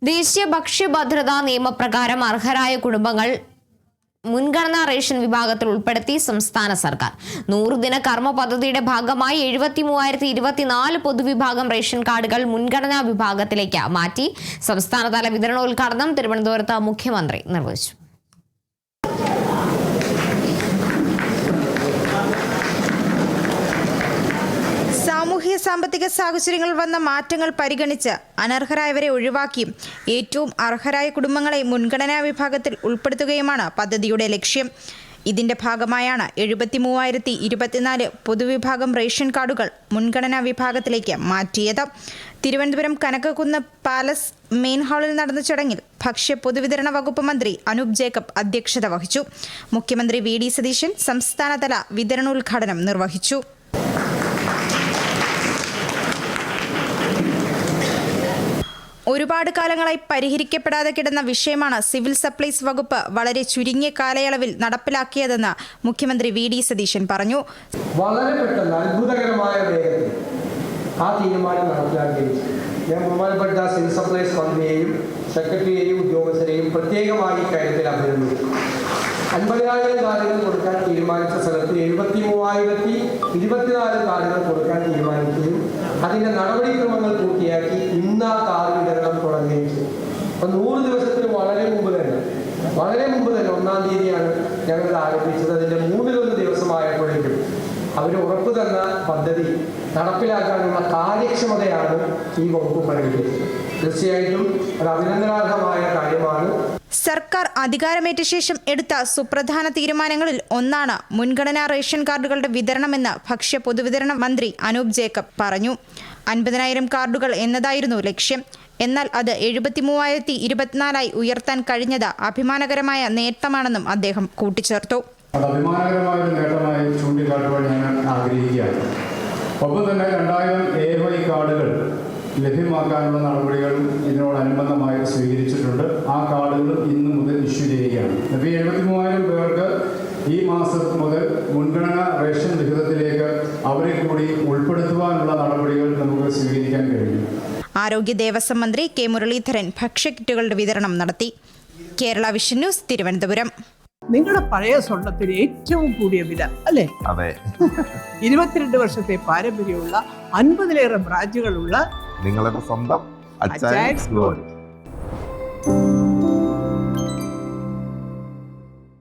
ദേശീയ ഭക്ഷ്യഭദ്രതാ നിയമപ്രകാരം അർഹരായ കുടുംബങ്ങൾ മുൻഗണനാ റേഷൻ വിഭാഗത്തിൽ ഉൾപ്പെടുത്തി സംസ്ഥാന സർക്കാർ 100 ദിന കർമ്മ പദ്ധതിയുടെ ഭാഗമായി 73,024 പൊതുവിഭാഗം റേഷൻ കാർഡുകൾ മുൻഗണനാ വിഭാഗത്തിലേക്ക് മാറ്റി. സംസ്ഥാനതല വിതരണോദ്ഘാടനം തിരുവനന്തപുരത്ത് മുഖ്യമന്ത്രി നിർവഹിച്ചു. സാമൂഹ്യ സാമ്പത്തിക സാഹചര്യങ്ങൾ വന്ന മാറ്റങ്ങൾ പരിഗണിച്ച് അനർഹരായവരെ ഒഴിവാക്കിയും ഏറ്റവും അർഹരായ കുടുംബങ്ങളെ മുൻഗണനാ വിഭാഗത്തിൽ ഉൾപ്പെടുത്തുകയുമാണ് പദ്ധതിയുടെ ലക്ഷ്യം. ഇതിന്റെ ഭാഗമായാണ് 73,024 പൊതുവിഭാഗം റേഷൻ കാർഡുകൾ മുൻഗണനാ വിഭാഗത്തിലേക്ക് മാറ്റിയത്. തിരുവനന്തപുരം കനകക്കുന്ന് പാലസ് മെയിൻ ഹാളിൽ നടന്ന ചടങ്ങിൽ ഭക്ഷ്യ പൊതുവിതരണ വകുപ്പ് മന്ത്രി അനൂപ് ജേക്കബ് അധ്യക്ഷത വഹിച്ചു. മുഖ്യമന്ത്രി വി ഡി സതീശൻ സംസ്ഥാനതല വിതരണോദ്ഘാടനം നിർവഹിച്ചു. ഒരുപാട് കാലങ്ങളായി പരിഹരിക്കപ്പെടാതെ കിടന്ന വിഷയമാണ് സിവിൽ സപ്ലൈസ് വകുപ്പ് വളരെ ചുരുങ്ങിയ കാലയളവിൽ നടപ്പിലാക്കിയതെന്ന് മുഖ്യമന്ത്രി വി ഡി സതീശൻ പറഞ്ഞു. വളരെ പെട്ടെന്ന് അത്ഭുതകരമായ വേഗത്തിൽ ആ തീരുമാനം നടപ്പിലാക്കുകയും ഞാൻ ബഹുമാനപ്പെട്ട സിവിൽ സപ്ലൈസ് മന്ത്രിയെയും സെക്രട്ടറിയെയും ഉദ്യോഗസ്ഥരെയും പ്രത്യേകമായി കാര്യത്തിൽ അഭിനന്ദിച്ചു. 50,000 കാർഡുകൾ കൊടുക്കാൻ തീരുമാനിച്ച സ്ഥലത്ത് 73,024 കാർഡുകൾ കൊടുക്കാൻ തീരുമാനിക്കുകയും അതിൻ്റെ നടപടിക്രമങ്ങൾ പൂർത്തിയാക്കി ഇന്ന് ആ കാർഡ് വിതരണം തുടങ്ങുകയും ചെയ്തു. അപ്പം 100 ദിവസത്തിന് വളരെ മുമ്പ് തന്നെ 1-ാം തീയതിയാണ് ഞങ്ങൾ ആരംഭിച്ചത്. അതിൻ്റെ 3-1 ദിവസമായപ്പോഴേക്കും അവർ ഉറപ്പ് തന്ന പദ്ധതി നടപ്പിലാക്കാനുള്ള കാര്യക്ഷമതയാണ് ഈ വകുപ്പ് പ്രകടിപ്പിച്ചത്. തീർച്ചയായിട്ടും അത് അഭിനന്ദനാർഹമായ കാര്യമാണ്. സർക്കാർ അധികാരമേറ്റ ശേഷം എടുത്ത സുപ്രധാന തീരുമാനങ്ങളിൽ ഒന്നാണ് മുൻഗണനാ റേഷൻ കാർഡുകളുടെ വിതരണമെന്ന് ഭക്ഷ്യ പൊതുവിതരണ മന്ത്രി അനൂപ് ജേക്കബ് പറഞ്ഞു. 50,000 കാർഡുകൾ എന്നതായിരുന്നു ലക്ഷ്യം. എന്നാൽ അത് 73,024 ഉയർത്താൻ കഴിഞ്ഞത് അഭിമാനകരമായ നേട്ടമാണെന്നും അദ്ദേഹം കൂട്ടിച്ചേർത്തു. അഭിമാനകരമായ ഒരു നേട്ടമായി ചൂണ്ടിക്കാട്ടുവാൻ ഞാൻ ആഗ്രഹിക്കുകയാണ്. ഒപ്പം തന്നെ 2,000 AY കാർഡുകൾ ലഭ്യമാക്കാനുള്ള നടപടികളും ഇതിനോടനുബന്ധമായി സ്വീകരിച്ചിട്ടുണ്ട്. ആ കാർഡുകൾ ഇന്ന് മുതൽ ഇഷ്യൂ ചെയ്യുകയാണ്. അപ്പോൾ 73,000 പേർക്ക് ഈ മാസം മുതൽ മുൻഗണനാ റേഷൻ വിഹിതത്തിലേക്ക് അവരെ കൂടി ഉൾപ്പെടുത്തുവാനുള്ള നടപടികൾ നമുക്ക് സ്വീകരിക്കാൻ കഴിയും. ആരോഗ്യ ദേവസ്വം മന്ത്രി കെ മുരളീധരൻ ഭക്ഷ്യക്കിറ്റുകളുടെ വിതരണം നടത്തി. Kerala vision news, Thiruvananthapuram. നിങ്ങളുടെ പഴയ സ്വർണത്തിന് ഏറ്റവും കൂടിയ വില അല്ലേ? അതെ. 22 വർഷത്തെ പാരമ്പര്യമുള്ള 50-ലേറെ ബ്രാഞ്ചുകളുള്ള നിങ്ങളുടെ സ്വന്തം അച്ചയൻസ് ഗോൾഡ്.